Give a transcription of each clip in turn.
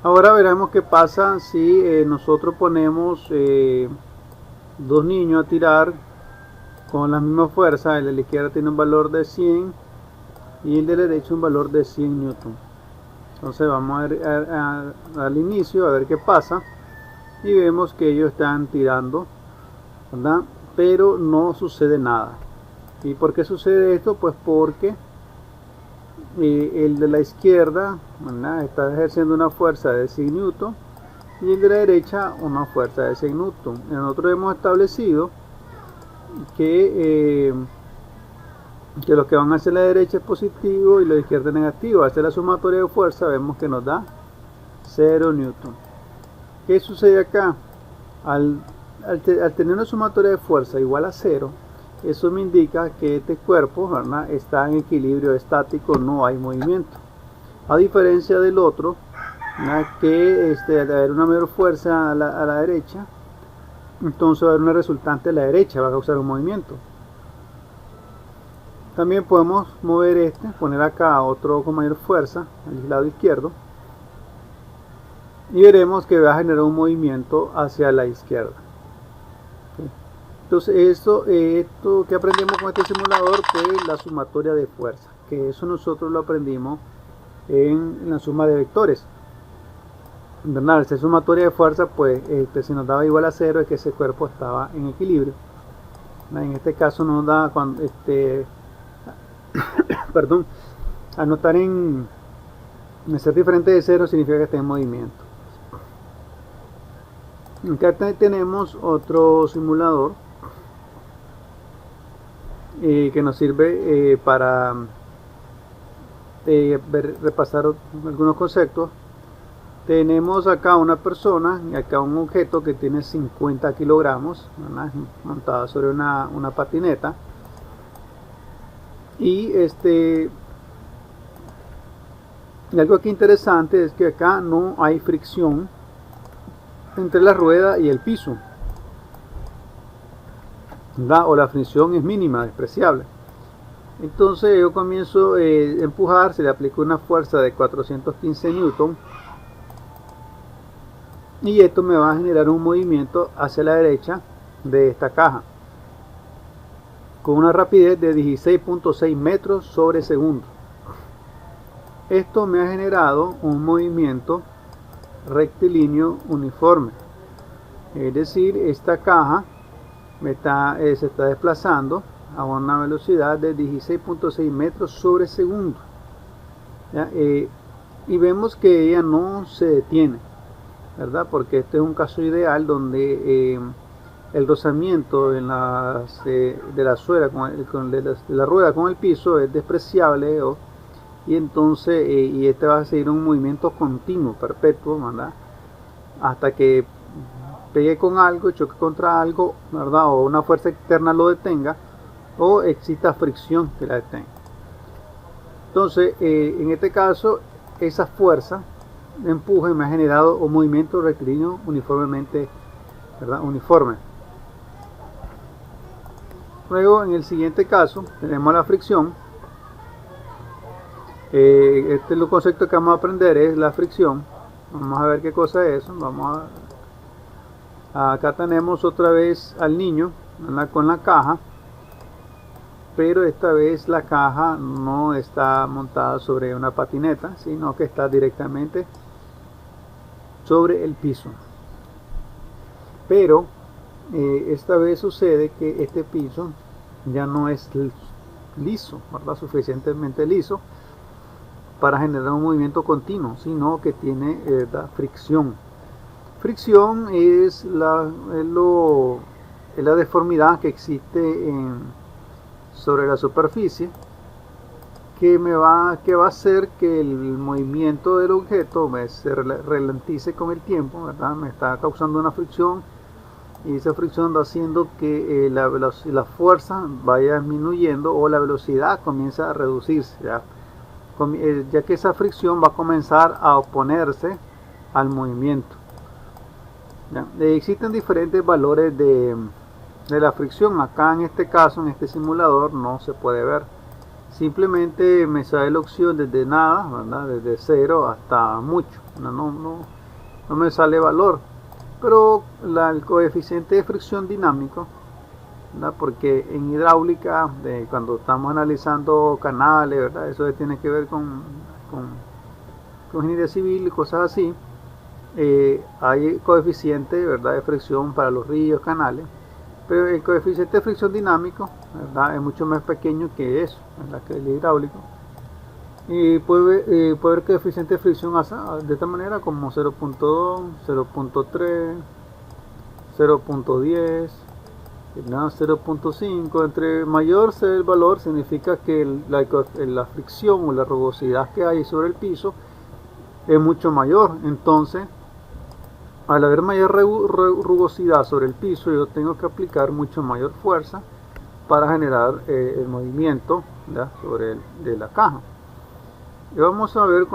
Ahora veremos qué pasa si nosotros ponemos dos niños a tirar con la misma fuerza. El de la izquierda tiene un valor de 100 y el de la derecha un valor de 100 newton. Entonces vamos al inicio a ver qué pasa y vemos que ellos están tirando, ¿verdad? Pero no sucede nada. ¿Y por qué sucede esto? Pues porque el de la izquierda, ¿verdad?, está ejerciendo una fuerza de 100 newton y el de la derecha una fuerza de 100 newton. Nosotros hemos establecido que los que van hacia la derecha es positivo y los de la izquierda es negativo. Al hacer la sumatoria de fuerza vemos que nos da 0 newton. ¿Qué sucede acá? Al tener una sumatoria de fuerza igual a 0, eso me indica que este cuerpo, ¿verdad?, está en equilibrio estático, no hay movimiento. A diferencia del otro, ¿verdad?, que al haber una mayor fuerza a la derecha, entonces va a haber una resultante a la derecha, va a causar un movimiento. También podemos mover poner acá otro con mayor fuerza, al lado izquierdo, y veremos que va a generar un movimiento hacia la izquierda. Entonces esto que aprendemos con este simulador fue la sumatoria de fuerza, que eso nosotros lo aprendimos en la suma de vectores. ¿Verdad? Esta sumatoria de fuerza, pues si nos daba igual a 0 es que ese cuerpo estaba en equilibrio. En este caso nos da cuando perdón, al no estar en ser diferente de 0 significa que está en movimiento. Acá tenemos otro simulador que nos sirve para repasar algunos conceptos. Tenemos acá una persona y acá un objeto que tiene 50 kilogramos, ¿verdad?, montado sobre una patineta. Y algo aquí interesante es que acá no hay fricción entre la rueda y el piso, ¿verdad?, o la fricción es mínima, despreciable. Entonces yo comienzo a empujar, se le aplica una fuerza de 415 newton y esto me va a generar un movimiento hacia la derecha de esta caja con una rapidez de 16.6 metros sobre segundo. Esto me ha generado un movimiento rectilíneo uniforme, es decir, esta caja se está desplazando a una velocidad de 16.6 metros sobre segundo, ¿ya? Y vemos que ella no se detiene, ¿verdad?, porque este es un caso ideal donde el rozamiento de la suela de la rueda con el piso es despreciable, y entonces va a seguir un movimiento continuo, perpetuo, ¿verdad?, hasta que pegue con algo, choque contra algo, ¿verdad?, o una fuerza externa lo detenga, o exista fricción que la detenga. Entonces, en este caso, esa fuerza de empuje me ha generado un movimiento rectilíneo uniformemente, ¿verdad?, uniforme. Luego, en el siguiente caso, tenemos la fricción. Este es el concepto que vamos a aprender, es la fricción. Vamos a ver qué cosa es eso. Acá tenemos otra vez al niño, ¿verdad?, con la caja, pero esta vez la caja no está montada sobre una patineta, sino que está directamente sobre el piso. Pero esta vez sucede que este piso ya no es liso, ¿verdad?, suficientemente liso para generar un movimiento continuo, sino que tiene fricción. Fricción es la deformidad que existe sobre la superficie que va a hacer que el movimiento del objeto se ralentice con el tiempo, ¿verdad? Me está causando una fricción y esa fricción va haciendo que la fuerza vaya disminuyendo o la velocidad comienza a reducirse, ya que esa fricción va a comenzar a oponerse al movimiento. Existen diferentes valores de la fricción. Acá en este caso, en este simulador, no se puede ver. simplemente me sale la opción desde nada, ¿verdad? Desde 0 hasta mucho, no me sale valor, pero el coeficiente de fricción dinámico, ¿verdad? Porque en hidráulica, cuando estamos analizando canales, ¿verdad? Eso tiene que ver con ingeniería civil y cosas así. Hay coeficiente, ¿verdad? De fricción para los ríos, canales, pero el coeficiente de fricción dinámico, ¿verdad? Es mucho más pequeño que eso, ¿verdad? Que el hidráulico. Y puede ver que el coeficiente de fricción de esta manera como 0.2, 0.3, 0.10, 0.5. Entre mayor sea el valor, significa que la fricción o la rugosidad que hay sobre el piso es mucho mayor. Entonces, al haber mayor rugosidad sobre el piso, yo tengo que aplicar mucho mayor fuerza para generar el movimiento, ¿verdad? de la caja. Y vamos a ver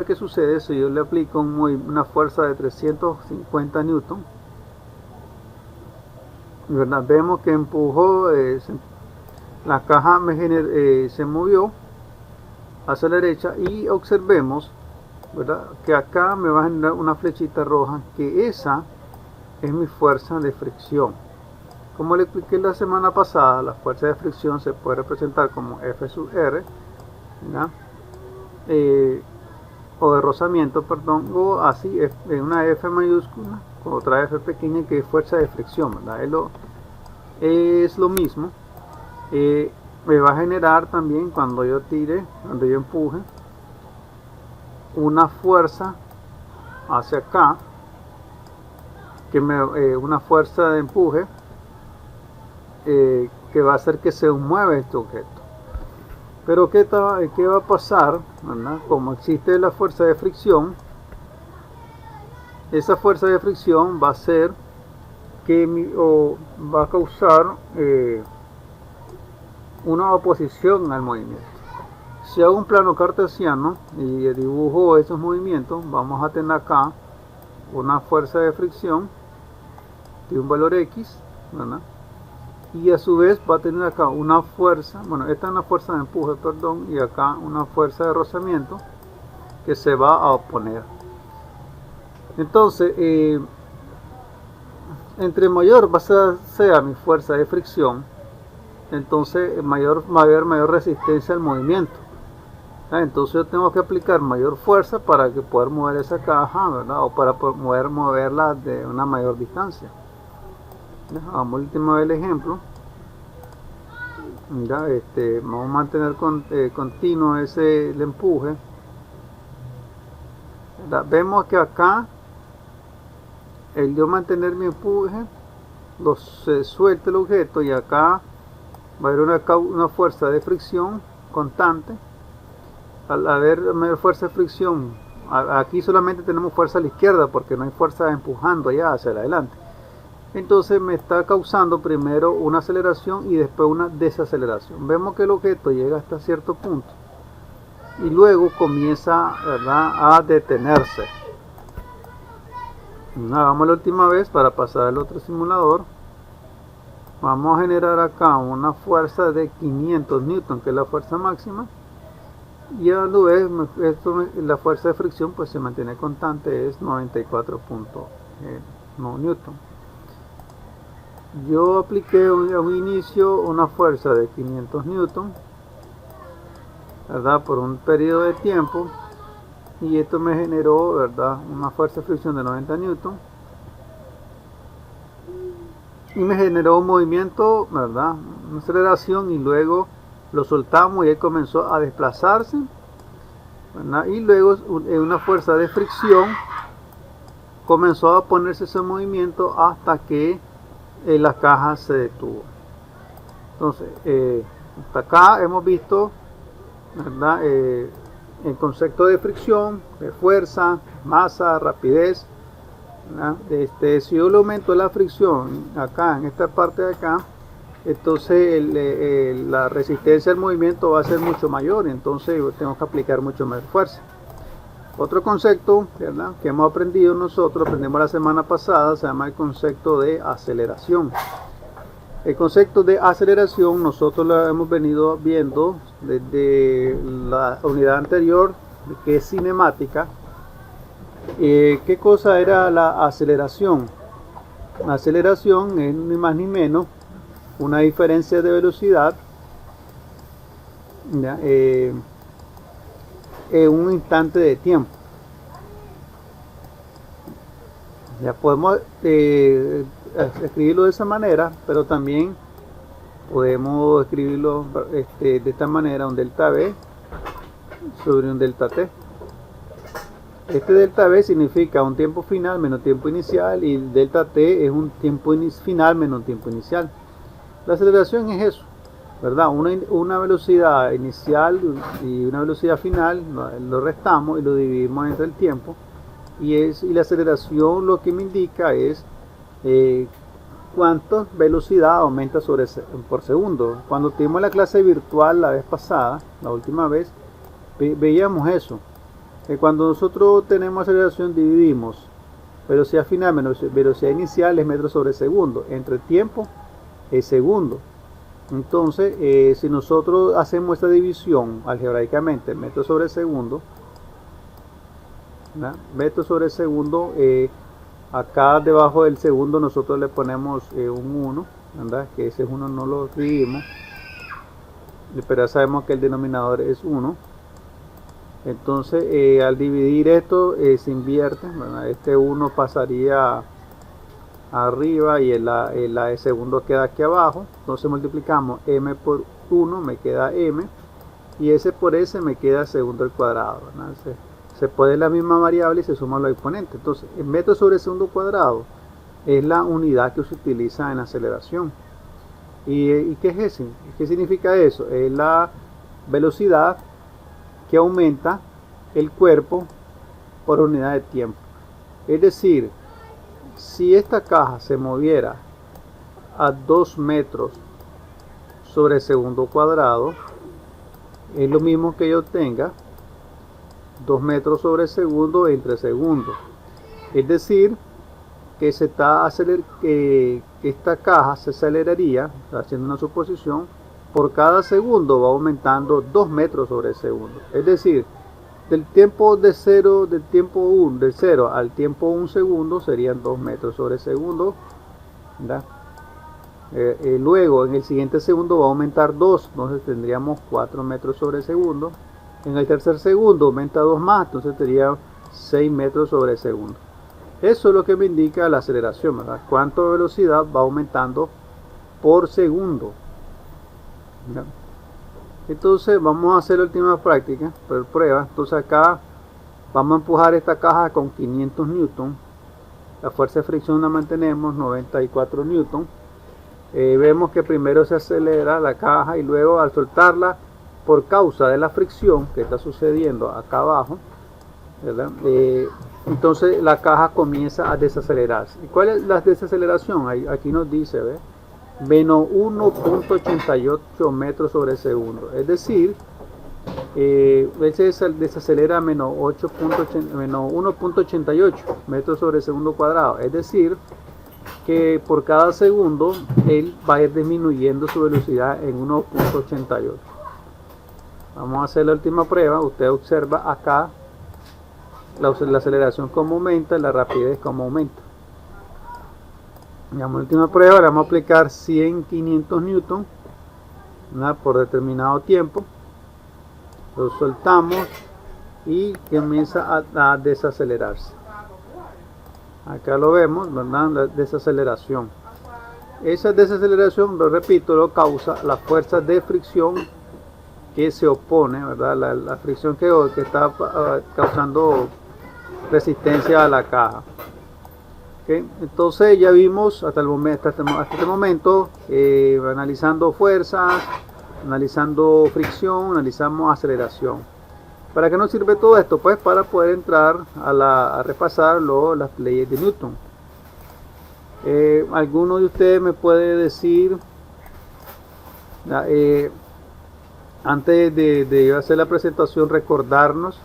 qué sucede si yo le aplico una fuerza de 350 newton, ¿verdad? Vemos que empujó, la caja se movió hacia la derecha, y observemos, ¿verdad? Que acá me va a generar una flechita roja, que esa es mi fuerza de fricción. Como le expliqué la semana pasada, la fuerza de fricción se puede representar como F sub R, ¿verdad? O de rozamiento, perdón, o así, una F mayúscula con otra F pequeña, que es fuerza de fricción, ¿verdad? Es lo mismo. Me va a generar también, cuando yo empuje, una fuerza hacia acá, una fuerza de empuje que va a hacer que se mueva este objeto. Pero ¿qué va a pasar, ¿verdad? Como existe la fuerza de fricción, esa fuerza de fricción va a hacer va a causar una oposición al movimiento. Si hago un plano cartesiano y dibujo esos movimientos, vamos a tener acá una fuerza de fricción de un valor X, ¿verdad? Y a su vez va a tener acá una fuerza, esta es una fuerza de empuje, perdón, y acá una fuerza de rozamiento que se va a oponer. Entonces, entre mayor sea mi fuerza de fricción, entonces va a haber mayor resistencia al movimiento. Entonces yo tengo que aplicar mayor fuerza para poder mover esa caja, ¿verdad? O para poder moverla de una mayor distancia. Vamos a última vez el ejemplo. Mira, vamos a mantener continuo el empuje. Vemos que acá, el yo mantener mi empuje, se suelta el objeto, y acá va a haber una fuerza de fricción constante. Al haber mayor fuerza de fricción, aquí solamente tenemos fuerza a la izquierda porque no hay fuerza empujando allá hacia adelante. Entonces me está causando primero una aceleración y después una desaceleración. Vemos que el objeto llega hasta cierto punto y luego comienza, ¿verdad?, a detenerse. Hagamos la última vez para pasar al otro simulador. Vamos a generar acá una fuerza de 500 newton, que es la fuerza máxima, y a la vez la fuerza de fricción pues se mantiene constante, es 94 newton. Yo apliqué a un inicio una fuerza de 500 newton, ¿verdad?, por un periodo de tiempo, y esto me generó, ¿verdad?, una fuerza de fricción de 90 newton, y me generó un movimiento, ¿verdad?, una aceleración, y luego lo soltamos y él comenzó a desplazarse, ¿verdad? Y luego una fuerza de fricción comenzó a ponerse ese movimiento hasta que la caja se detuvo. Entonces, hasta acá hemos visto, ¿verdad?, el concepto de fricción, de fuerza, masa, rapidez, ¿verdad? Si yo le aumento la fricción acá, en esta parte de acá, entonces la resistencia al movimiento va a ser mucho mayor, y entonces tengo que aplicar mucho más fuerza. Otro concepto, ¿verdad?, que hemos aprendido nosotros, aprendimos la semana pasada, se llama el concepto de aceleración. El concepto de aceleración nosotros lo hemos venido viendo desde la unidad anterior, que es cinemática. ¿Qué cosa era la aceleración? La aceleración es ni más ni menos una diferencia de velocidad en un instante de tiempo. Ya podemos escribirlo de esa manera, pero también podemos escribirlo de esta manera: un delta V sobre un delta T. Este delta V significa un tiempo final menos tiempo inicial, y el delta T es un tiempo final menos tiempo inicial. La aceleración es eso, ¿verdad? Una velocidad inicial y una velocidad final, lo restamos y lo dividimos entre el tiempo, y la aceleración lo que me indica es cuánta velocidad aumenta por segundo. Cuando tuvimos la clase virtual la vez pasada, la última vez, veíamos eso. Cuando nosotros tenemos aceleración, dividimos velocidad final menos velocidad inicial es metros sobre segundo, entre tiempo es segundo. Entonces, si nosotros hacemos esta división algebraicamente, metros sobre segundo, ¿verdad? Metros sobre segundo, acá debajo del segundo nosotros le ponemos un 1, ¿verdad? Que ese 1 no lo escribimos, pero ya sabemos que el denominador es 1. Entonces, al dividir esto se invierte, ¿verdad? Este 1 pasaría arriba y el de segundo queda aquí abajo. Entonces multiplicamos m por 1, me queda m, y s por s me queda segundo al cuadrado, ¿verdad? Se puede la misma variable y se suman los exponentes. Entonces, el metro sobre segundo cuadrado es la unidad que se utiliza en aceleración. ¿Y qué es eso? ¿Qué significa eso? Es la velocidad que aumenta el cuerpo por unidad de tiempo. Es decir, si esta caja se moviera a 2 metros sobre segundo cuadrado, es lo mismo que yo tenga 2 metros sobre segundo entre segundos. Es decir, que esta caja se aceleraría, haciendo una suposición, por cada segundo va aumentando 2 metros sobre segundo. Es decir, del tiempo de 0, del 0 al tiempo 1 segundo serían 2 metros sobre segundo, ¿verdad? Luego en el siguiente segundo va a aumentar 2, entonces tendríamos 4 metros sobre segundo. En el tercer segundo aumenta 2 más, entonces sería 6 metros sobre segundo. Eso es lo que me indica la aceleración, ¿verdad? Cuánta velocidad va aumentando por segundo, ¿verdad? Entonces vamos a hacer la última práctica, por prueba. Entonces acá vamos a empujar esta caja con 500 newton. La fuerza de fricción la mantenemos 94 newton. Vemos que primero se acelera la caja y luego al soltarla, por causa de la fricción que está sucediendo acá abajo, ¿verdad? Entonces la caja comienza a desacelerarse. ¿Y cuál es la desaceleración? Aquí nos dice, ¿ve? Menos 1.88 metros sobre segundo. Es decir, se desacelera a menos 1.88 metros sobre segundo cuadrado. Es decir, que por cada segundo él va a ir disminuyendo su velocidad en 1.88. Vamos a hacer la última prueba. Usted observa acá la aceleración como aumenta, la rapidez como aumenta. La última prueba le vamos a aplicar 500 newton, ¿verdad? Por determinado tiempo. Lo soltamos y comienza a desacelerarse. Acá lo vemos, ¿verdad? La desaceleración. Esa desaceleración, lo repito, lo causa la fuerza de fricción que se opone, ¿verdad? La fricción que está causando resistencia a la caja. ¿Okay? Entonces ya vimos hasta este momento, analizando fuerzas, analizando fricción, analizamos aceleración. ¿Para qué nos sirve todo esto? Pues para poder entrar a repasar las leyes de Newton. ¿Alguno de ustedes me puede decir, antes de hacer la presentación, recordarnos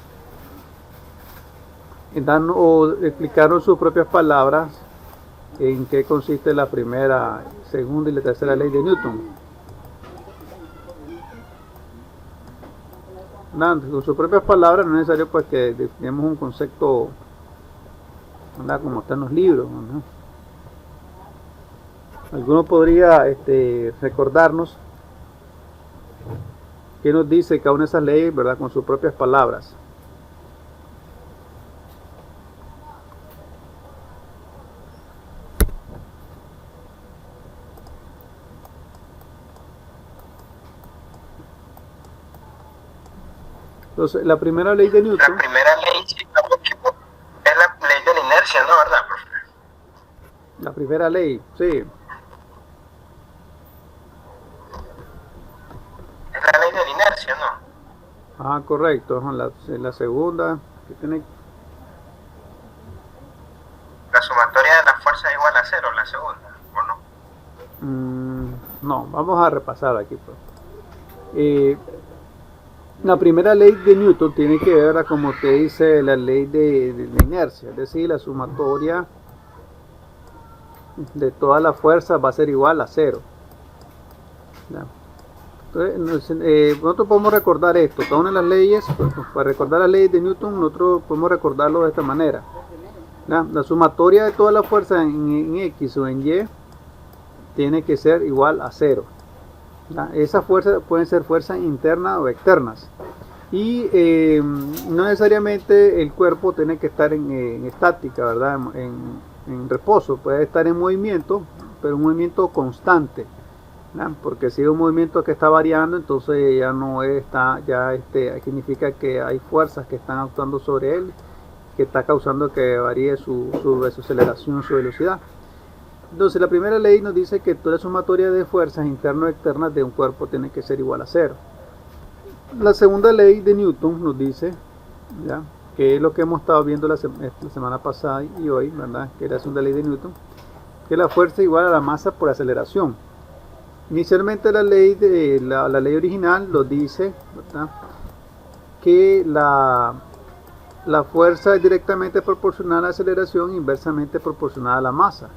o explicarnos sus propias palabras en qué consiste la primera, segunda y la tercera ley de Newton. Con sus propias palabras, no es necesario pues que definamos un concepto, ¿verdad?, como está en los libros, ¿no? Alguno podría recordarnos qué nos dice cada una de esas leyes, ¿verdad?, con sus propias palabras. Entonces, la primera ley de Newton. La primera ley, es la ley de la inercia, ¿no? ¿Verdad, profe? La primera ley, sí. Es la ley de la inercia, ¿no? Ah, correcto. La segunda, que tiene. La sumatoria de las fuerzas es igual a 0, la segunda, ¿o no? No, vamos a repasar aquí, pues. La primera ley de Newton tiene que ver, como te dice, la ley de la inercia, es decir, la sumatoria de todas las fuerzas va a ser igual a 0. ¿Ya? Entonces, nosotros podemos recordar esto, cada una de las leyes, pues, para recordar las leyes de Newton, nosotros podemos recordarlo de esta manera. ¿Ya? La sumatoria de todas las fuerzas en X o en Y tiene que ser igual a 0. ¿Ya? Esas fuerzas pueden ser fuerzas internas o externas. Y no necesariamente el cuerpo tiene que estar en estática, ¿verdad? En reposo, puede estar en movimiento, pero un movimiento constante, ¿verdad? Porque si es un movimiento que está variando, entonces ya no está, significa que hay fuerzas que están actuando sobre él, que está causando que varíe su aceleración, su velocidad. Entonces la primera ley nos dice que toda sumatoria de fuerzas internas o externas de un cuerpo tiene que ser igual a 0. La segunda ley de Newton nos dice, ¿ya?, que es lo que hemos estado viendo la semana pasada y hoy, ¿verdad?, que es la segunda ley de Newton, que la fuerza es igual a la masa por aceleración. Inicialmente la ley original nos dice, ¿verdad?, que la fuerza es directamente proporcional a la aceleración, inversamente proporcional a la masa.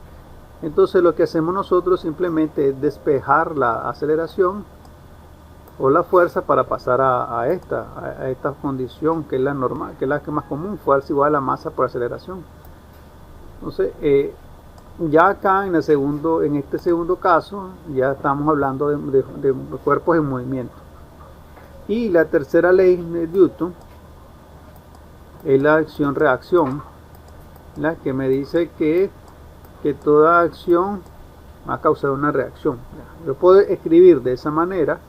Entonces lo que hacemos nosotros simplemente es despejar la aceleración o la fuerza para pasar a esta condición, que es la normal, que es la que más común, fuerza igual a la masa por aceleración. Entonces ya acá en este segundo caso ya estamos hablando de cuerpos en movimiento. Y la tercera ley de Newton es la acción-reacción, la que me dice que toda acción va a causar una reacción. Yo puedo escribir de esa manera,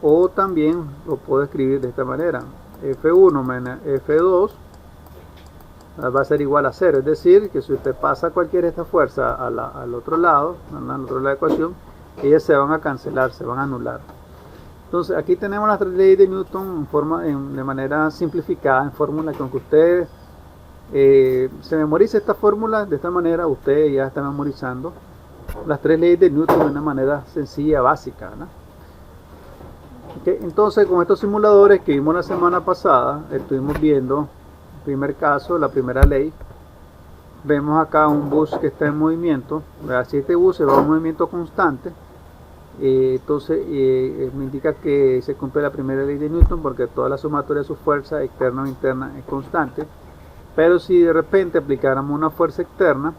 o también lo puedo escribir de esta manera: F1 menos F2 va a ser igual a 0. Es decir, que si usted pasa cualquiera de estas fuerzas al otro lado, al otro lado de la ecuación, ellas se van a cancelar, se van a anular. Entonces aquí tenemos las tres leyes de Newton de manera simplificada, en fórmula, con que usted se memorice esta fórmula. De esta manera usted ya está memorizando las tres leyes de Newton de una manera sencilla, básica, ¿no? Okay, entonces con estos simuladores que vimos la semana pasada, estuvimos viendo el primer caso, la primera ley. Vemos acá un bus que está en movimiento. Si este bus se va a un movimiento constante, entonces me indica que se cumple la primera ley de Newton, porque toda la sumatoria de sus fuerzas externa o interna es constante. Pero si de repente aplicáramos una fuerza externa,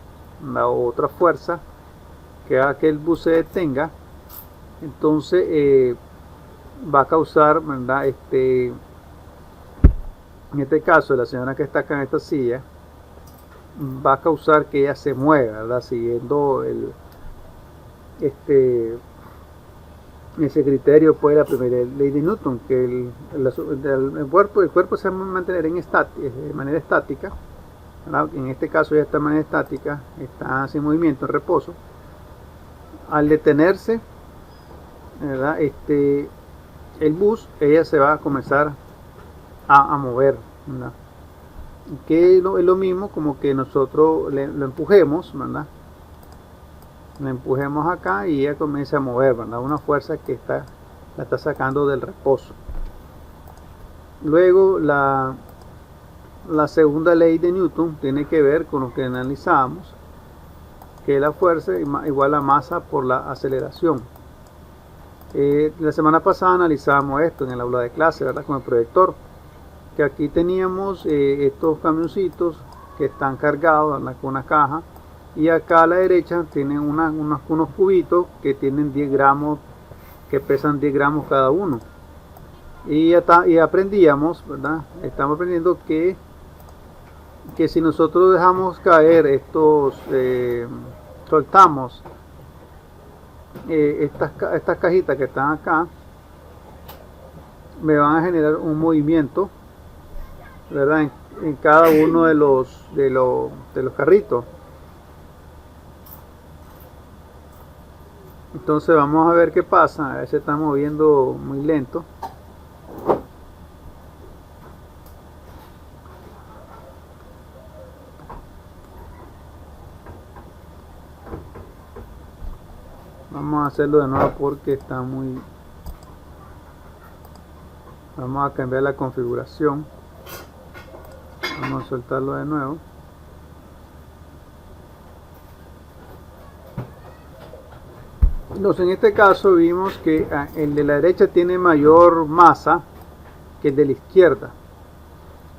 la otra fuerza que haga que el bus se detenga, entonces va a causar, ¿verdad?, en este caso la señora que está acá en esta silla, va a causar que ella se mueva, ¿verdad?, siguiendo ese criterio, pues, la primera ley de Newton, que el cuerpo se va a mantener de manera estática, ¿verdad? En este caso ya está de manera estática, está sin movimiento, en reposo. Al detenerse, ¿verdad?, el bus, ella se va a comenzar a mover, ¿verdad?, que es lo mismo como que nosotros lo empujemos, ¿verdad?, la empujemos acá y ella comienza a mover, ¿verdad?, una fuerza que la está sacando del reposo. Luego la segunda ley de Newton tiene que ver con lo que analizamos, que la fuerza igual a masa por la aceleración. La semana pasada analizábamos esto en el aula de clase, ¿verdad? Con el proyector, que aquí teníamos estos camioncitos que están cargados, ¿verdad? Con una caja, y acá a la derecha tienen unos cubitos que tienen 10 gramos, que pesan 10 gramos cada uno. Y aprendíamos, ¿verdad? Estamos aprendiendo que si nosotros dejamos caer estos, soltamos estas cajitas que están acá, me van a generar un movimiento, ¿verdad? En cada uno de los carritos. Entonces vamos a ver qué pasa. A ver, se está moviendo muy lento. Vamos a hacerlo de nuevo porque está muy... Vamos a cambiar la configuración. Vamos a soltarlo de nuevo. Entonces, en este caso vimos que el de la derecha tiene mayor masa que el de la izquierda.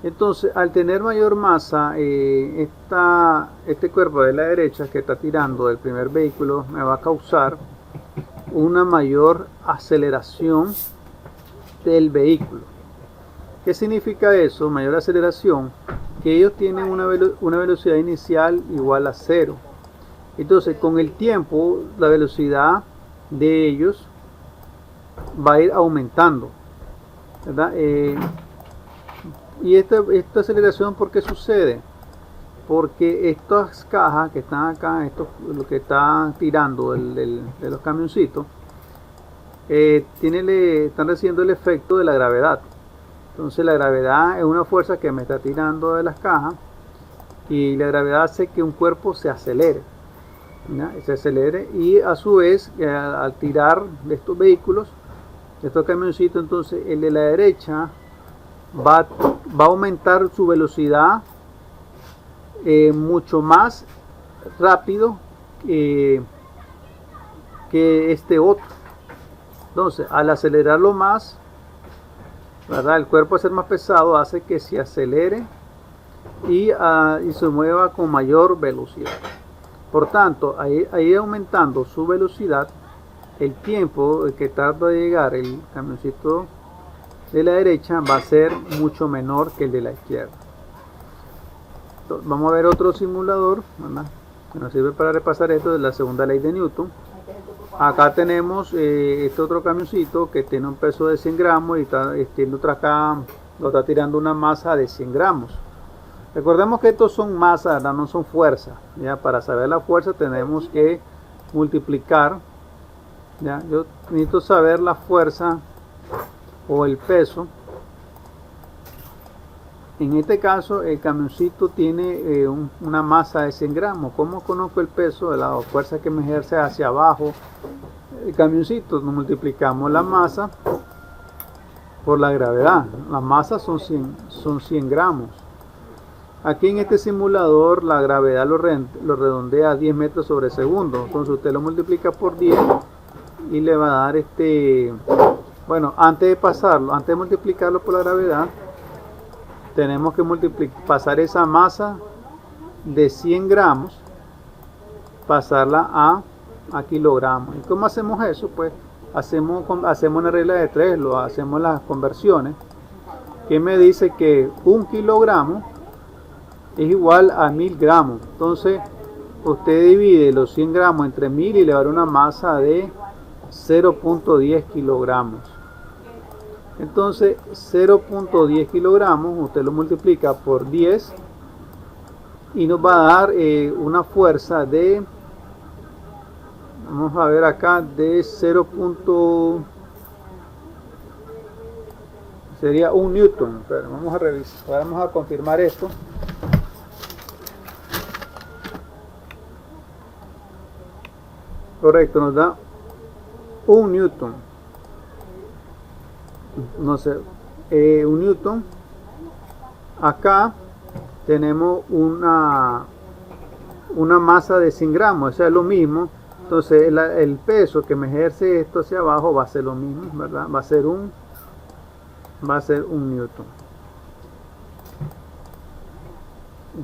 Entonces, al tener mayor masa, este cuerpo de la derecha que está tirando del primer vehículo me va a causar una mayor aceleración del vehículo. ¿Qué significa eso? Mayor aceleración, que ellos tienen una velocidad inicial igual a 0. Entonces, con el tiempo, la velocidad de ellos va a ir aumentando, ¿verdad? Y esta aceleración, ¿por qué sucede? Porque estas cajas que están acá, lo que está tirando de los camioncitos, están recibiendo el efecto de la gravedad. Entonces la gravedad es una fuerza que me está tirando de las cajas, y la gravedad hace que un cuerpo se acelere, ¿ya? Se acelere, y a su vez al tirar de estos vehículos, de estos camioncitos, entonces el de la derecha va a aumentar su velocidad mucho más rápido que este otro. Entonces, al acelerarlo más, ¿verdad? El cuerpo, al ser más pesado, hace que se acelere y se mueva con mayor velocidad. Por tanto, ahí aumentando su velocidad, el tiempo que tarda en llegar el camioncito de la derecha va a ser mucho menor que el de la izquierda. Entonces, vamos a ver otro simulador, ¿verdad? Que nos sirve para repasar esto de la segunda ley de Newton. Acá tenemos este otro camioncito que tiene un peso de 100 gramos y acá lo está tirando una masa de 100 gramos. Recordemos que estos son masas, ¿verdad? No son fuerza. ¿Ya? Para saber la fuerza tenemos que multiplicar. ¿Ya? Yo necesito saber la fuerza o el peso. En este caso el camioncito tiene una masa de 100 gramos. ¿Cómo conozco el peso? De la fuerza que me ejerce hacia abajo el camioncito. Nos multiplicamos la masa por la gravedad. La masa son 100 gramos. Aquí en este simulador la gravedad lo redondea a 10 metros sobre segundo. Entonces usted lo multiplica por 10 y le va a dar bueno, antes de multiplicarlo por la gravedad, tenemos que pasar esa masa de 100 gramos, pasarla a kilogramos. ¿Y cómo hacemos eso? Pues hacemos una regla de 3, hacemos las conversiones, que me dice que 1 kilogramo es igual a 1000 gramos. Entonces usted divide los 100 gramos entre 1000 y le va a dar una masa de 0.10 kilogramos. Entonces 0.10 kilogramos usted lo multiplica por 10 y nos va a dar una fuerza de, vamos a ver acá, de 0. Sería 1 newton. Pero vamos a revisar, vamos a confirmar esto. Correcto, nos da 1 newton. No sé, 1 newton. Acá tenemos una masa de 100 gramos, o sea, es lo mismo. Entonces el peso que me ejerce esto hacia abajo va a ser lo mismo, ¿verdad? Va a ser un newton.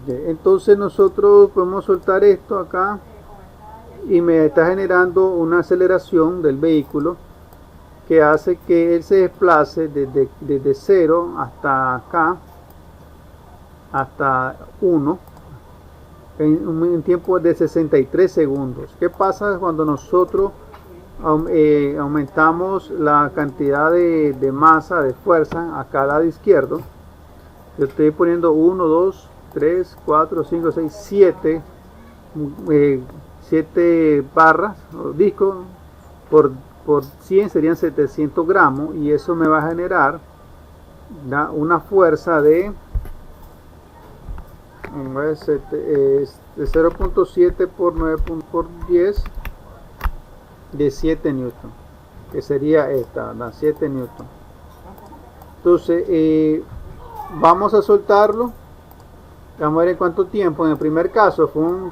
Entonces nosotros podemos soltar esto acá y me está generando una aceleración del vehículo que hace que él se desplace desde 0 hasta acá, hasta 1, en un tiempo de 63 segundos. ¿Qué pasa cuando nosotros aumentamos la cantidad de masa, de fuerza, acá al lado izquierdo? Yo estoy poniendo 1, 2, 3, 4, 5, 6, 7 barras o discos por 100 serían 700 gramos, y eso me va a generar una fuerza de 0.7 por 9 por 10 de 7 newton, que sería esta, 7 newton. Entonces vamos a soltarlo. Vamos a ver en cuánto tiempo. En el primer caso fue un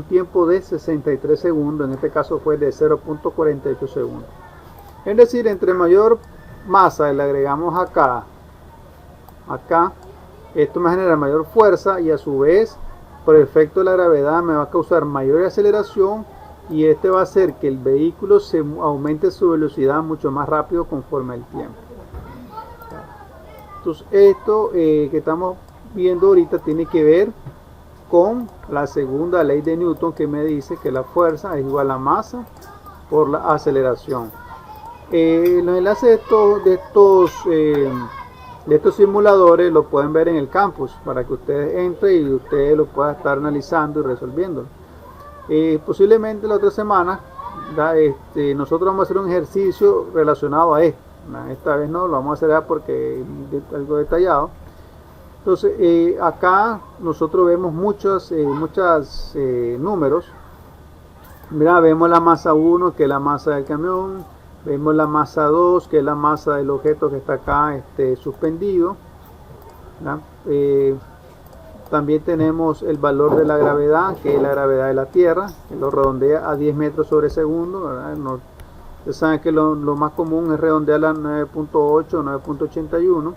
tiempo de 63 segundos. En este caso fue de 0.48 segundos. Es decir, entre mayor masa le agregamos acá, esto me genera mayor fuerza, y a su vez, por el efecto de la gravedad, me va a causar mayor aceleración, y este va a hacer que el vehículo se aumente su velocidad mucho más rápido conforme el tiempo. Entonces esto que estamos viendo ahorita tiene que ver con la segunda ley de Newton, que me dice que la fuerza es igual a masa por la aceleración. Los enlaces de estos simuladores lo pueden ver en el campus, para que ustedes entren y ustedes lo puedan estar analizando y resolviendo. Posiblemente la otra semana nosotros vamos a hacer un ejercicio relacionado a esto. Esta vez no lo vamos a hacer porque es algo detallado. Entonces acá nosotros vemos muchos números. Mira, vemos la masa 1, que es la masa del camión. Vemos la masa 2, que es la masa del objeto que está acá suspendido. También tenemos el valor de la gravedad, que es la gravedad de la Tierra, que lo redondea a 10 metros sobre segundo, ¿verdad? Ustedes saben que lo más común es redondear a 9.8 o 9.81.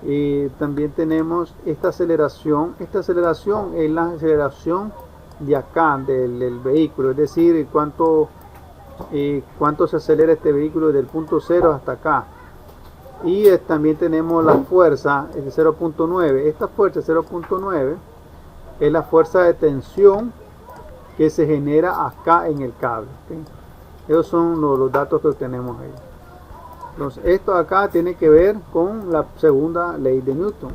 Y también tenemos esta aceleración. Esta aceleración es la aceleración de acá del vehículo, es decir, cuánto se acelera este vehículo desde el punto 0 hasta acá. Y también tenemos la fuerza de 0.9. Esta fuerza 0.9 es la fuerza de tensión que se genera acá en el cable, ¿okay? Esos son los datos que tenemos ahí. Entonces esto acá tiene que ver con la segunda ley de Newton.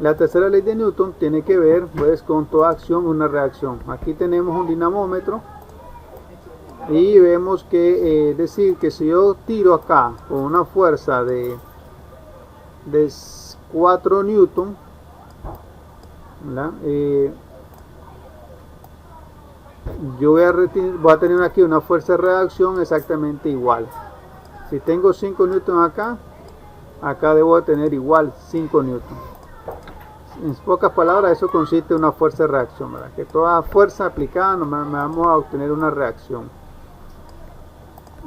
La tercera ley de Newton tiene que ver pues con toda acción una reacción. Aquí tenemos un dinamómetro y vemos que decir que si yo tiro acá con una fuerza de 4 newton, yo voy a tener aquí una fuerza de reacción exactamente igual. Si tengo 5 newton acá debo de tener igual 5 newton. En pocas palabras, eso consiste en una fuerza de reacción, ¿verdad? Que toda fuerza aplicada vamos a obtener una reacción.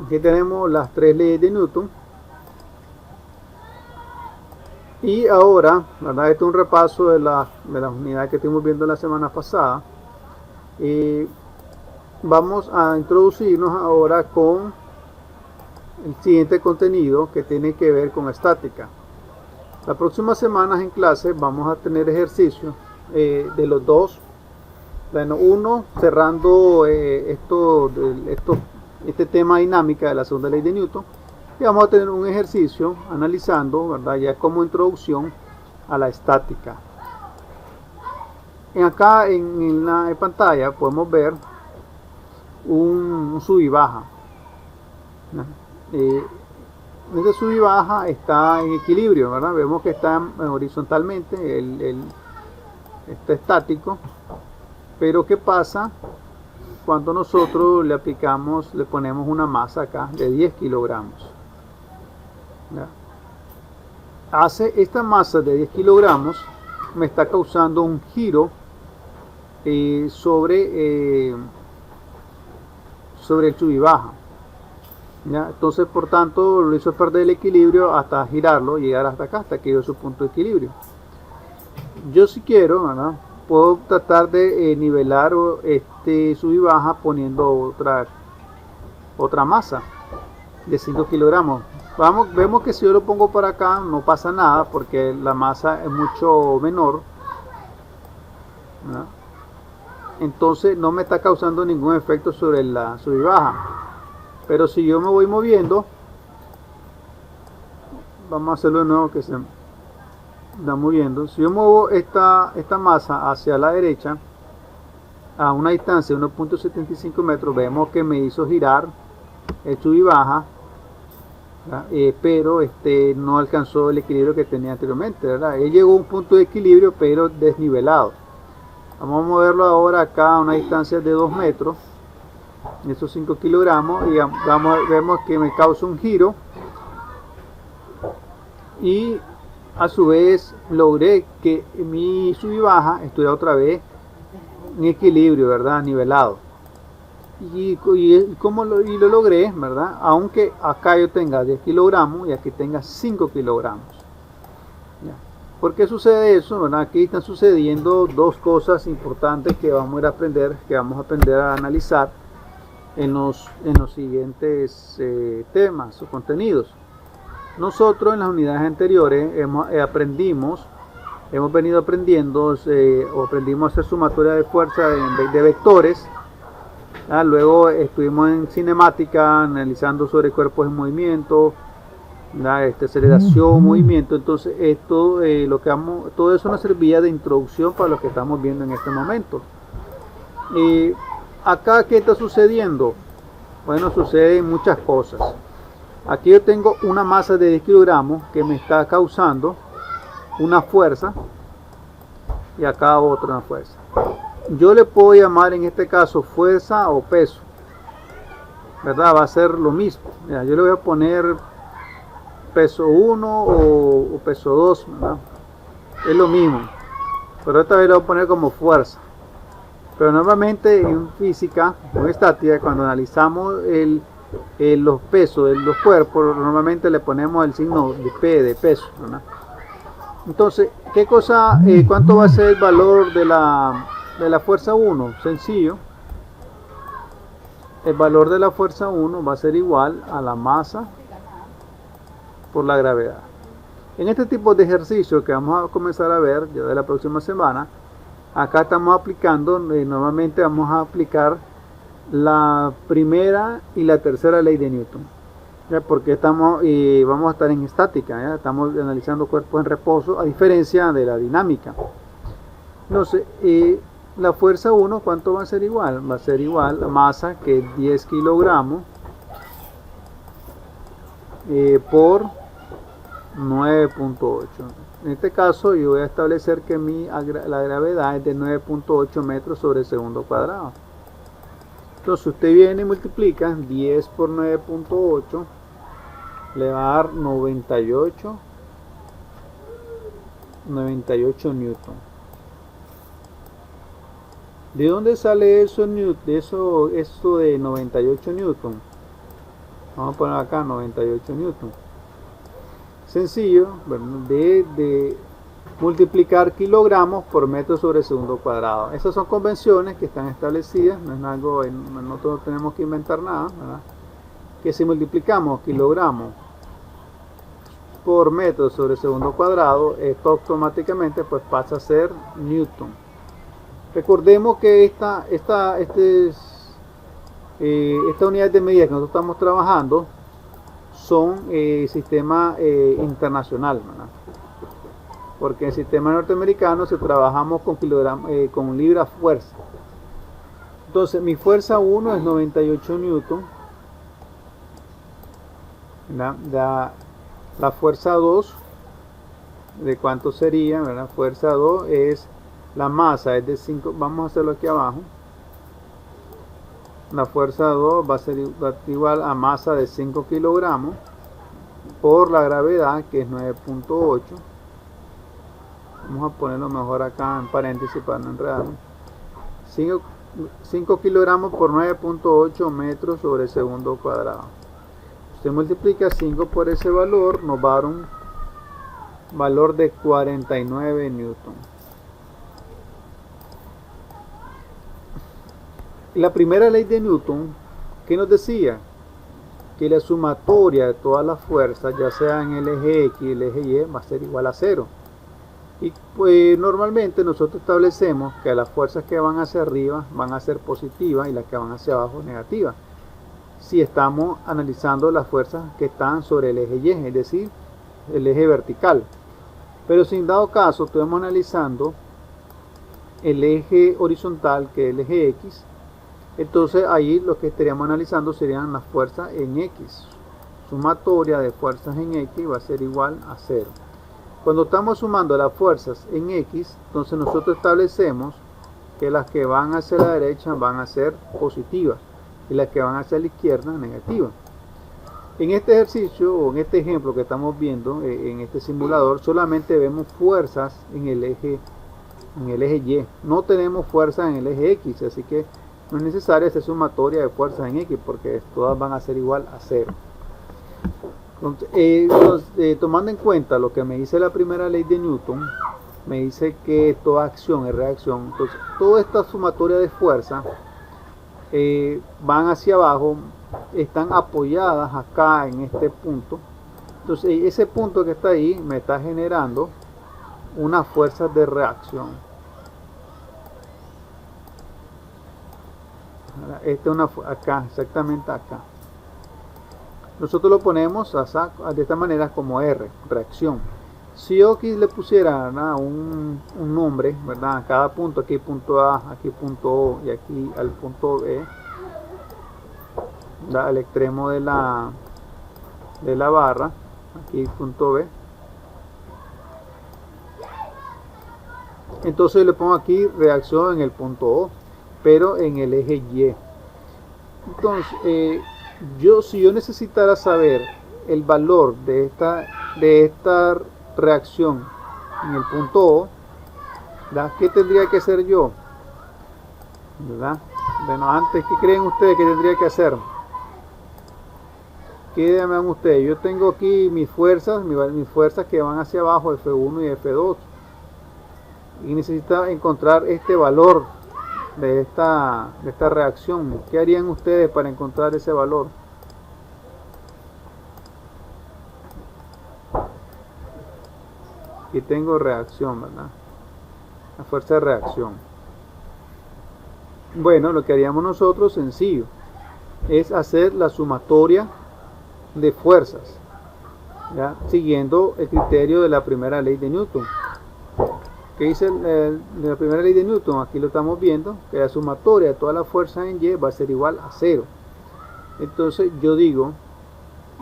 Aquí tenemos las 3 leyes de Newton. Y ahora, ¿verdad? Este es un repaso de las unidades que estuvimos viendo la semana pasada. Vamos a introducirnos ahora con el siguiente contenido, que tiene que ver con estática. Las próximas semanas en clase vamos a tener ejercicios de los dos. Bueno, uno cerrando este tema dinámica de la segunda ley de Newton, y vamos a tener un ejercicio analizando, ¿verdad? Ya como introducción a la estática. Acá en la pantalla podemos ver un sub y baja. Este sub y baja está en equilibrio, ¿verdad? Vemos que está horizontalmente, está estático. Pero ¿qué pasa cuando nosotros le ponemos una masa acá de 10 kilogramos? Esta masa de 10 kilogramos me está causando un giro sobre el sub y baja. ¿Ya? Entonces, por tanto, lo hizo perder el equilibrio hasta girarlo, llegar hasta acá, hasta que dio su punto de equilibrio. Yo, si quiero, ¿verdad?, puedo tratar de nivelar este sub y baja poniendo otra masa de 5 kilogramos. Vemos que si yo lo pongo para acá no pasa nada porque la masa es mucho menor, ¿verdad? Entonces no me está causando ningún efecto sobre la sub y baja. Pero si yo me voy moviendo, vamos a hacerlo de nuevo, que se está moviendo. Si yo muevo esta masa hacia la derecha a una distancia de 1.75 metros, vemos que me hizo girar el sub y baja, pero no alcanzó el equilibrio que tenía anteriormente, ¿verdad? Él llegó a un punto de equilibrio pero desnivelado. Vamos a moverlo ahora acá a una distancia de 2 metros, esos 5 kilogramos, y vemos que me causa un giro y a su vez logré que mi sub y baja estuviera otra vez en equilibrio, ¿verdad?, nivelado. Y lo logré, ¿verdad?, aunque acá yo tenga 10 kilogramos y aquí tenga 5 kilogramos. ¿Ya? ¿Por qué sucede eso? ¿Verdad? Aquí están sucediendo dos cosas importantes que vamos a ir a aprender, que vamos a aprender a analizar en los siguientes temas o contenidos. Nosotros en las unidades anteriores hemos venido aprendiendo o aprendimos a hacer sumatoria de fuerza de vectores. Luego estuvimos en cinemática analizando sobre cuerpos en movimiento, aceleración, movimiento. Entonces todo eso nos servía de introducción para lo que estamos viendo en este momento. Acá, ¿qué está sucediendo? Bueno, suceden muchas cosas. Aquí yo tengo una masa de 10 kilogramos que me está causando una fuerza, y acá otra fuerza. Yo le puedo llamar en este caso fuerza o peso, ¿verdad? Va a ser lo mismo. Mira, yo le voy a poner peso 1 o peso 2, ¿verdad? Es lo mismo, pero esta vez lo voy a poner como fuerza. Pero normalmente en física o en estática, cuando analizamos los pesos de los cuerpos, normalmente le ponemos el signo de P, de peso, ¿verdad? Entonces, ¿cuánto va a ser el valor de la fuerza 1? Sencillo. El valor de la fuerza 1 va a ser igual a la masa por la gravedad. En este tipo de ejercicio que vamos a comenzar a ver ya de la próxima semana, acá estamos aplicando, normalmente vamos a aplicar la primera y la tercera ley de Newton, ¿ya? Porque vamos a estar en estática, ¿ya? Estamos analizando cuerpos en reposo, a diferencia de la dinámica. Entonces, la fuerza 1, ¿cuánto va a ser igual? Va a ser igual a masa, que es 10 kilogramos, por 9.8. En este caso yo voy a establecer que la gravedad es de 9.8 metros sobre segundo cuadrado. Entonces usted viene y multiplica 10 por 9.8, le va a dar 98 newton. ¿De dónde sale eso de 98 newton? Vamos a poner acá 98 newton. Sencillo, de multiplicar kilogramos por metro sobre segundo cuadrado. Esas son convenciones que están establecidas, no es algo, nosotros no tenemos que inventar nada, ¿verdad? Que si multiplicamos kilogramos por metro sobre segundo cuadrado, esto automáticamente pues pasa a ser newton. Recordemos que esta unidad de medida que nosotros estamos trabajando son sistema internacional, ¿verdad? Porque en el sistema norteamericano se trabajamos con libras fuerza. Entonces mi fuerza 1 es 98 newton. La fuerza 2, ¿de cuánto sería? La fuerza 2 es la masa, es de 5, vamos a hacerlo aquí abajo. La fuerza 2 va a ser igual a masa de 5 kilogramos por la gravedad, que es 9.8. Vamos a ponerlo mejor acá en paréntesis para no enredarnos. 5 kilogramos por 9.8 metros sobre segundo cuadrado. Usted multiplica 5 por ese valor, nos va a dar un valor de 49 newton. La primera ley de Newton, ¿qué nos decía? Que la sumatoria de todas las fuerzas, ya sea en el eje X y el eje Y, va a ser igual a 0. Y pues normalmente nosotros establecemos que las fuerzas que van hacia arriba van a ser positivas y las que van hacia abajo negativas, si estamos analizando las fuerzas que están sobre el eje Y, es decir, el eje vertical. Pero si en dado caso estamos analizando el eje horizontal, que es el eje X, entonces ahí lo que estaríamos analizando serían las fuerzas en X. Sumatoria de fuerzas en X va a ser igual a 0. Cuando estamos sumando las fuerzas en X, entonces nosotros establecemos que las que van hacia la derecha van a ser positivas y las que van hacia la izquierda negativas. En este ejercicio o en este ejemplo que estamos viendo en este simulador, solamente vemos fuerzas en el eje Y. No tenemos fuerzas en el eje X, así que no es necesaria esa sumatoria de fuerzas en X porque todas van a ser igual a 0. Entonces, tomando en cuenta lo que me dice la primera ley de Newton, me dice que toda acción es reacción. Entonces, toda esta sumatoria de fuerzas van hacia abajo, están apoyadas acá en este punto. Entonces, ese punto que está ahí me está generando unas fuerzas de reacción. Esta es una acá, exactamente acá. Nosotros lo ponemos de esta manera como R, reacción. Si yo aquí le pusiera un nombre, ¿verdad? A cada punto, aquí punto A, aquí punto O y aquí al punto B, al extremo de la barra, aquí punto B. Entonces le pongo aquí reacción en el punto O, pero en el eje Y. Entonces, si yo necesitara saber el valor de esta reacción en el punto O, ¿verdad? ¿Qué tendría que hacer yo? ¿Verdad? Bueno, antes, ¿qué creen ustedes que tendría que hacer? ¿Qué llaman ustedes? Yo tengo aquí mis fuerzas que van hacia abajo, F1 y F2, y necesito encontrar este valor de esta reacción. ¿Qué harían ustedes para encontrar ese valor? Aquí tengo reacción, ¿verdad? La fuerza de reacción. Bueno, lo que haríamos nosotros, sencillo, es hacer la sumatoria de fuerzas, ¿ya? Siguiendo el criterio de la primera ley de Newton. ¿Qué dice la primera ley de Newton? Aquí lo estamos viendo, que la sumatoria de todas las fuerzas en Y va a ser igual a 0. Entonces yo digo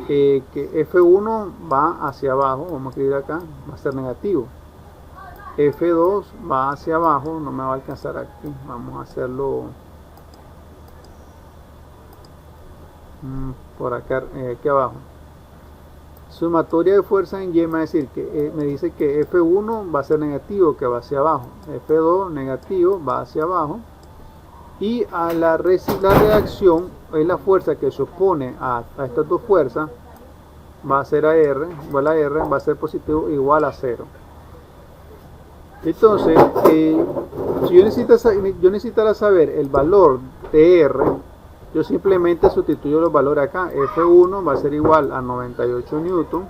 que F1 va hacia abajo, vamos a escribir acá, va a ser negativo. F2 va hacia abajo, no me va a alcanzar aquí, vamos a hacerlo por acá, aquí abajo. Sumatoria de fuerza en Y me dice que F1 va a ser negativo, que va hacia abajo. F2 negativo, va hacia abajo. Y a la reacción es la fuerza que se opone a estas dos fuerzas, va a ser a R, igual a R, va a ser positivo igual a 0. Entonces, si yo necesitara saber el valor de R, yo simplemente sustituyo los valores acá. F1 va a ser igual a 98 newton,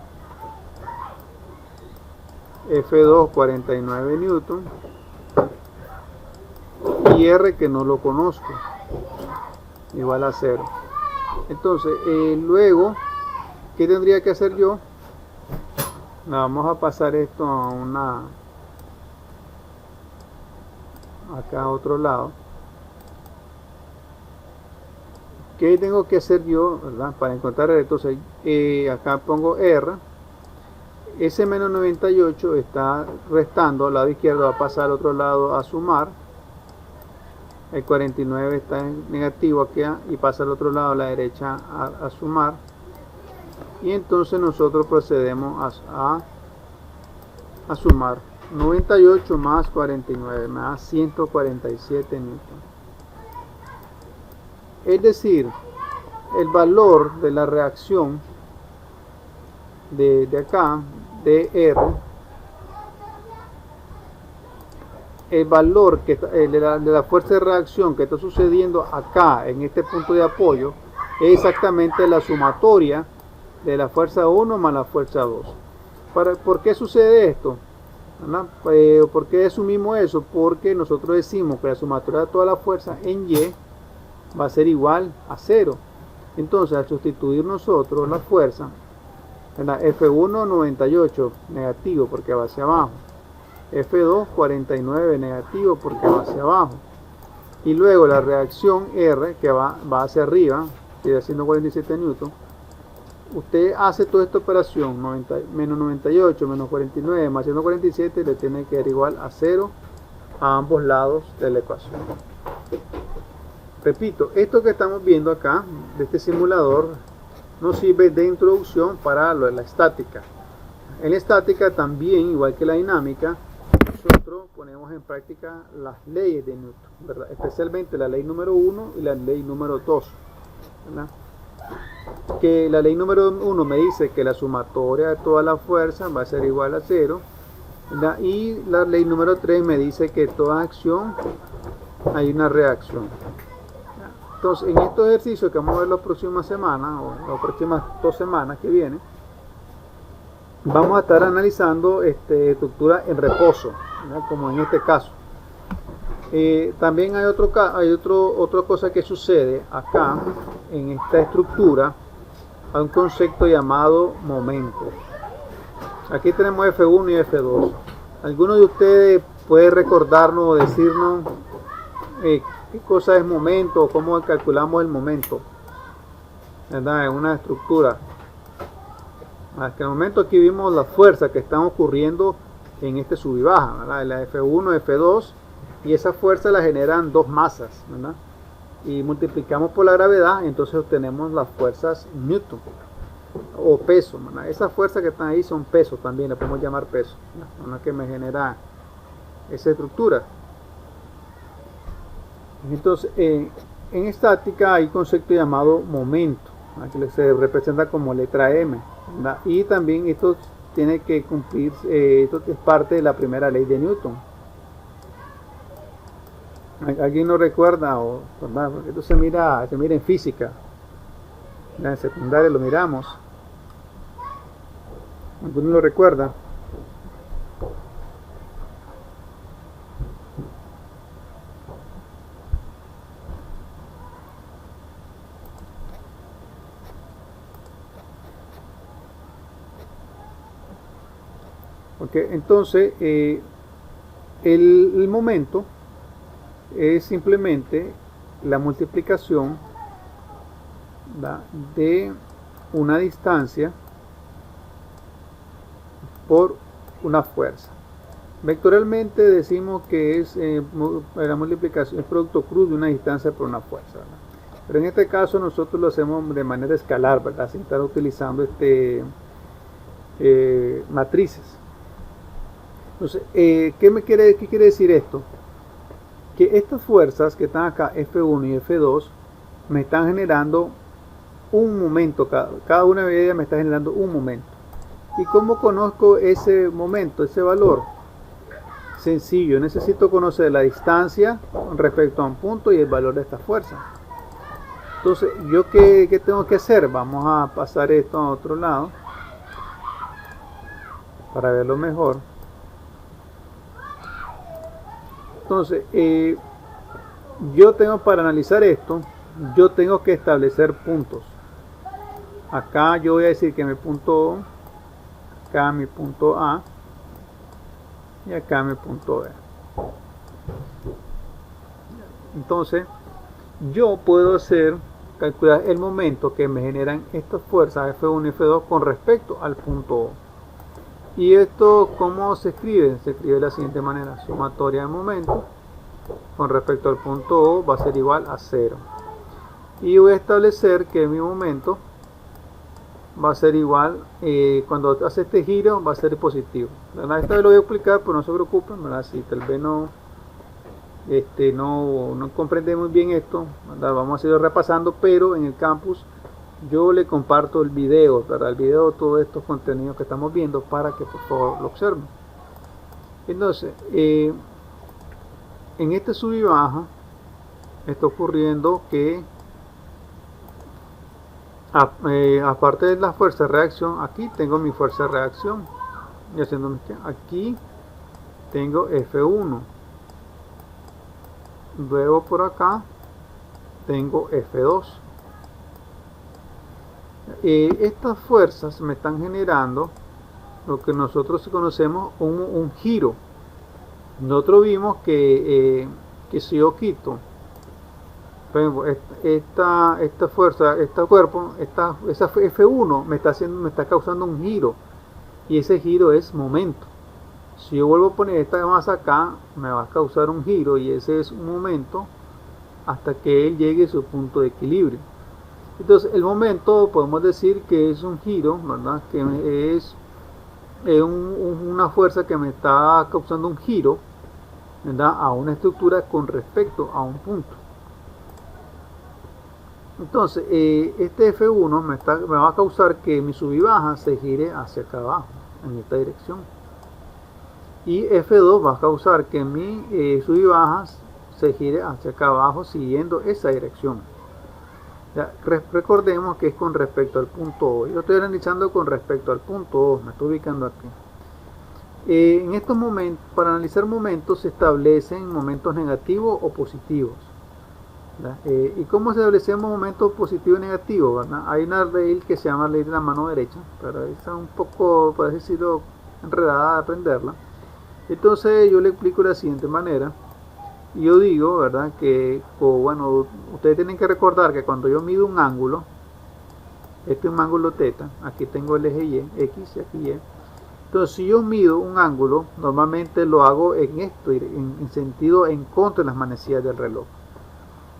F2 49 newton y R, que no lo conozco, igual a 0. Entonces, luego, ¿qué tendría que hacer yo? Vamos a pasar esto a acá a otro lado. ¿Qué tengo que hacer yo, verdad? Para encontrar R? Entonces, acá pongo R. Ese menos 98 está restando, al lado izquierdo va a pasar al otro lado a sumar. El 49 está en negativo aquí y pasa al otro lado a la derecha a sumar. Y entonces nosotros procedemos a sumar. 98 más 49 me da 147 newton. Es decir, el valor de la reacción de acá, de R, el valor que de la fuerza de reacción que está sucediendo acá en este punto de apoyo es exactamente la sumatoria de la fuerza 1 más la fuerza 2. ¿Por qué sucede esto? ¿Por qué asumimos eso? Porque nosotros decimos que la sumatoria de toda la fuerza en Y va a ser igual a 0. Entonces, al sustituir nosotros la fuerza, F1 98 negativo porque va hacia abajo, F2 49 negativo porque va hacia abajo, y luego la reacción R que va hacia arriba, sigue haciendo 47 newton. Usted hace toda esta operación, menos 98, menos 49, más 147, le tiene que dar igual a 0 a ambos lados de la ecuación. Repito, esto que estamos viendo acá, de este simulador, nos sirve de introducción para lo de la estática. En la estática también, igual que la dinámica, nosotros ponemos en práctica las leyes de Newton, ¿verdad? Especialmente la ley número 1 y la ley número 2, ¿verdad? Que la ley número 1 me dice que la sumatoria de toda la fuerza va a ser igual a 0, ¿verdad? Y la ley número 3 me dice que toda acción hay una reacción. Entonces, en estos ejercicios que vamos a ver las próximas semanas o las próximas 2 semanas que vienen, vamos a estar analizando estructura en reposo, ¿verdad? Como en este caso. También hay otra cosa que sucede acá en esta estructura. Hay un concepto llamado momento. Aquí tenemos F1 y F2. ¿Alguno de ustedes puede recordarnos o decirnos qué cosa es momento o cómo calculamos el momento, ¿verdad? En una estructura. Hasta el momento aquí vimos las fuerzas que están ocurriendo en este sub y baja, ¿verdad? La F1, F2, y esa fuerza la generan dos masas, ¿verdad? Y multiplicamos por la gravedad, entonces obtenemos las fuerzas Newton o peso, ¿verdad? Esas fuerzas que están ahí son pesos también, le podemos llamar peso, son las que me genera esa estructura. Entonces, en estática hay un concepto llamado momento, aquí se representa como letra M, ¿verdad? Y también esto tiene que cumplir, esto es parte de la primera ley de Newton. ¿Alguien no recuerda? ¿Verdad? Porque esto se mira en física, en secundaria lo miramos. ¿Alguno lo recuerda? Okay, entonces el momento es simplemente la multiplicación, ¿verdad?, de una distancia por una fuerza. Vectorialmente decimos que es la multiplicación, es producto cruz de una distancia por una fuerza, ¿verdad? Pero en este caso nosotros lo hacemos de manera escalar, ¿verdad?, sin estar utilizando matrices. Entonces, ¿qué quiere decir esto? Que estas fuerzas que están acá, F1 y F2, me están generando un momento, cada una de ellas me está generando un momento. ¿Y cómo conozco ese momento, ese valor? Sencillo, necesito conocer la distancia con respecto a un punto y el valor de esta fuerza. Entonces, ¿yo qué tengo que hacer? Vamos a pasar esto a otro lado para verlo mejor. Entonces, yo tengo, para analizar esto, yo tengo que establecer puntos. Acá yo voy a decir que mi punto O, acá mi punto A y acá mi punto B. Entonces, yo puedo calcular el momento que me generan estas fuerzas F1 y F2 con respecto al punto O. Y esto, ¿cómo se escribe? Se escribe de la siguiente manera: sumatoria de momento con respecto al punto O va a ser igual a 0. Y voy a establecer que mi momento va a ser igual, cuando hace este giro va a ser positivo, ¿verdad? Esta vez lo voy a explicar, pero no se preocupen, ¿verdad? Si tal vez no no comprende muy bien esto, ¿verdad? Vamos a seguir repasando, pero en el campus yo le comparto el video, ¿verdad? El video de todos estos contenidos que estamos viendo para que por favor lo observen. Entonces, en este sub y baja está ocurriendo que aparte de la fuerza de reacción, aquí tengo mi fuerza de reacción, y haciendo aquí tengo F1, luego por acá tengo F2. Estas fuerzas me están generando lo que nosotros conocemos un giro. Nosotros vimos que si yo quito esta fuerza, este cuerpo, esa F1 me está causando un giro, y ese giro es momento. Si yo vuelvo a poner esta masa acá, me va a causar un giro, y ese es un momento hasta que él llegue a su punto de equilibrio. Entonces el momento podemos decir que es un giro, ¿verdad? Que es una fuerza que me está causando un giro, ¿verdad?, a una estructura con respecto a un punto. Entonces este F1 me va a causar que mi sub y baja se gire hacia acá abajo, en esta dirección, y F2 va a causar que mi sub y baja se gire hacia acá abajo siguiendo esa dirección. Ya, recordemos que es con respecto al punto O. Yo estoy analizando con respecto al punto O, me estoy ubicando aquí. En estos momentos, para analizar momentos, se establecen momentos negativos o positivos. ¿Y cómo establecemos momentos positivos y negativos? ¿Verdad? Hay una ley que se llama ley de la mano derecha, pero es un poco, por así decirlo, enredada de aprenderla. Entonces yo le explico de la siguiente manera. Yo digo, ¿verdad?, que bueno, ustedes tienen que recordar que cuando yo mido un ángulo, este es un ángulo teta, aquí tengo el eje Y, X y aquí Y. Entonces si yo mido un ángulo, normalmente lo hago en sentido en contra de las manecillas del reloj.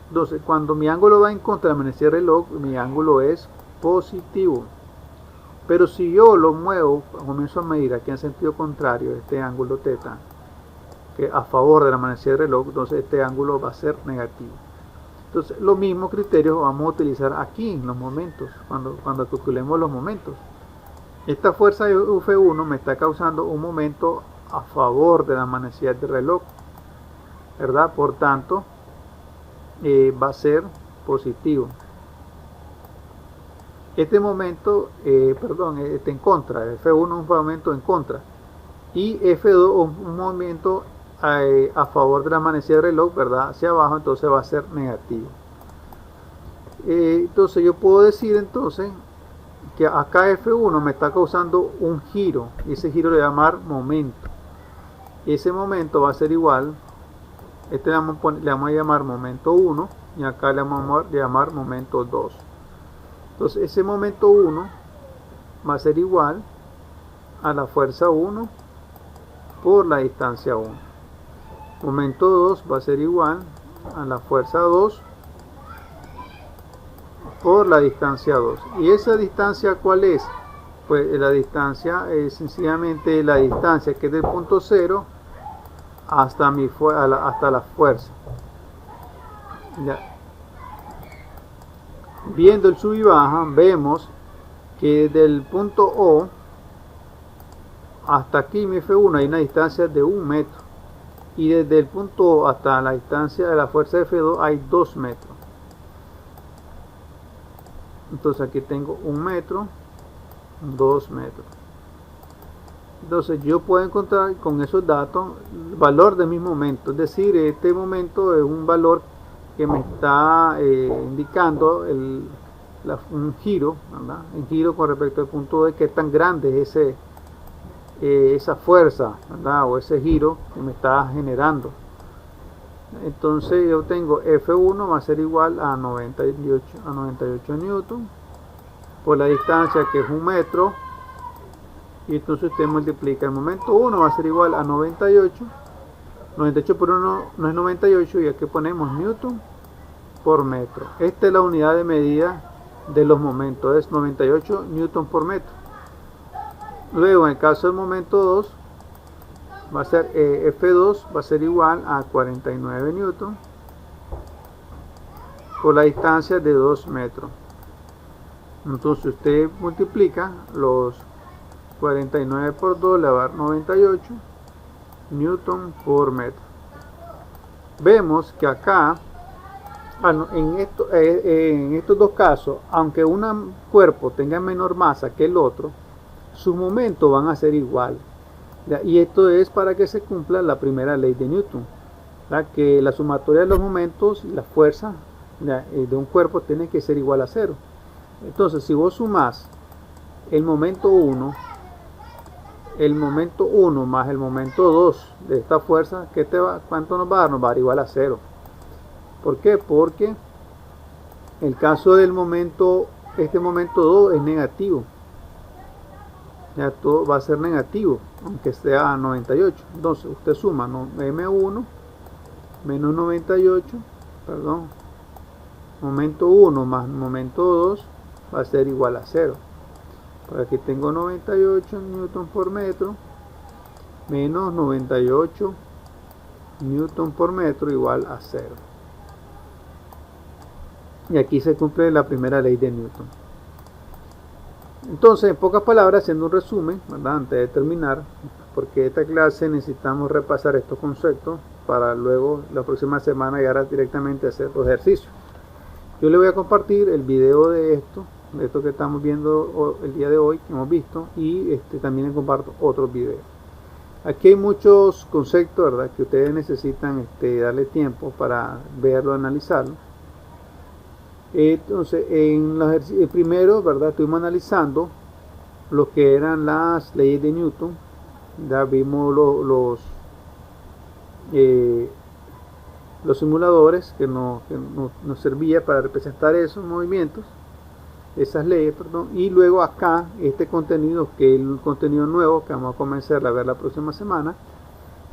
Entonces cuando mi ángulo va en contra de la manecilla del reloj, mi ángulo es positivo. Pero si yo lo muevo, comienzo a medir aquí en sentido contrario, este ángulo teta, que a favor de la manecilla del reloj, entonces este ángulo va a ser negativo. Entonces los mismos criterios vamos a utilizar aquí en los momentos, cuando calculemos los momentos. Esta fuerza F1 me está causando un momento a favor de la manecilla del reloj, ¿verdad? Por tanto, va a ser positivo. Este momento, está en contra. F1 es un momento en contra, y F2 un movimiento a favor de la manecilla del reloj, ¿verdad?, hacia abajo, entonces va a ser negativo. Entonces yo puedo decir entonces que acá F1 me está causando un giro, y ese giro le voy a llamar momento. Ese momento va a ser igual, le vamos a llamar momento 1, y acá le vamos a llamar momento 2. Entonces ese momento 1 va a ser igual a la fuerza 1 por la distancia 1. Momento 2 va a ser igual a la fuerza 2 por la distancia 2. ¿Y esa distancia cuál es? Pues la distancia es sencillamente la distancia que es del punto 0 hasta la fuerza. Ya. Viendo el sub y baja, vemos que desde el punto O hasta aquí mi F1 hay una distancia de 1 metro, y desde el punto O hasta la distancia de la fuerza F2 hay 2 metros. Entonces aquí tengo 1 metro, 2 metros. Entonces yo puedo encontrar con esos datos el valor de mi momento, es decir, este momento es un valor que me está indicando un giro, ¿verdad?, un giro con respecto al punto de qué tan grande es esa fuerza, ¿verdad?, o ese giro que me está generando. Entonces yo tengo F1 va a ser igual a 98 newton por la distancia, que es 1 metro, y entonces usted multiplica el momento 1 va a ser igual a 98 por 1 no es 98, y aquí ponemos newton por metro. Esta es la unidad de medida de los momentos, es 98 newton por metro. Luego en el caso del momento 2, va a ser F2 va a ser igual a 49 newton por la distancia de 2 metros. Entonces usted multiplica los 49 por 2 le va a dar 98 newton por metro. Vemos que acá en estos dos casos, aunque un cuerpo tenga menor masa que el otro, sus momentos van a ser iguales. Y esto es para que se cumpla la primera ley de Newton, que la sumatoria de los momentos y la fuerza de un cuerpo tiene que ser igual a cero. Entonces, si vos sumás el momento 1 más el momento 2 de esta fuerza, ¿cuánto nos va a dar? Nos va a dar igual a 0. ¿Por qué? Porque el caso del momento, este momento 2 es negativo. Ya todo va a ser negativo, aunque sea 98. Entonces usted suma M1 menos 98, perdón, momento 1 más momento 2 va a ser igual a 0. Por aquí tengo 98 newton por metro menos 98 newton por metro igual a 0. Y aquí se cumple la primera ley de Newton. Entonces, en pocas palabras, haciendo un resumen, ¿verdad? Antes de terminar, porque esta clase necesitamos repasar estos conceptos para luego la próxima semana llegar directamente a hacer los ejercicios. Yo le voy a compartir el video de esto que estamos viendo el día de hoy, que hemos visto, y también comparto otros videos. Aquí hay muchos conceptos, ¿verdad?, que ustedes necesitan darle tiempo para verlo, analizarlo. Entonces, el primero, ¿verdad?, estuvimos analizando lo que eran las leyes de Newton. Ya vimos los simuladores que nos servía para representar esos movimientos, esas leyes, perdón. Y luego acá, este contenido, que es el contenido nuevo que vamos a comenzar a ver la próxima semana,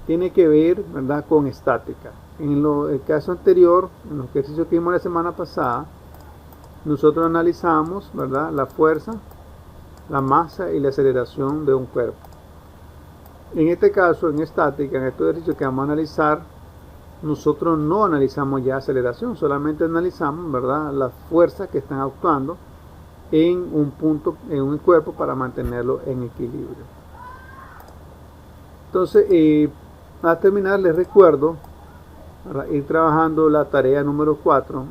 tiene que ver, ¿verdad?, con estática. En el caso anterior, en los ejercicios que vimos la semana pasada, nosotros analizamos, ¿verdad?, la fuerza, la masa y la aceleración de un cuerpo. En este caso, en estática, en estos ejercicios que vamos a analizar, nosotros no analizamos ya aceleración, solamente analizamos, ¿verdad?, las fuerzas que están actuando en un punto, en un cuerpo, para mantenerlo en equilibrio. Entonces, a terminar, les recuerdo, ¿verdad?, ir trabajando la tarea número 4.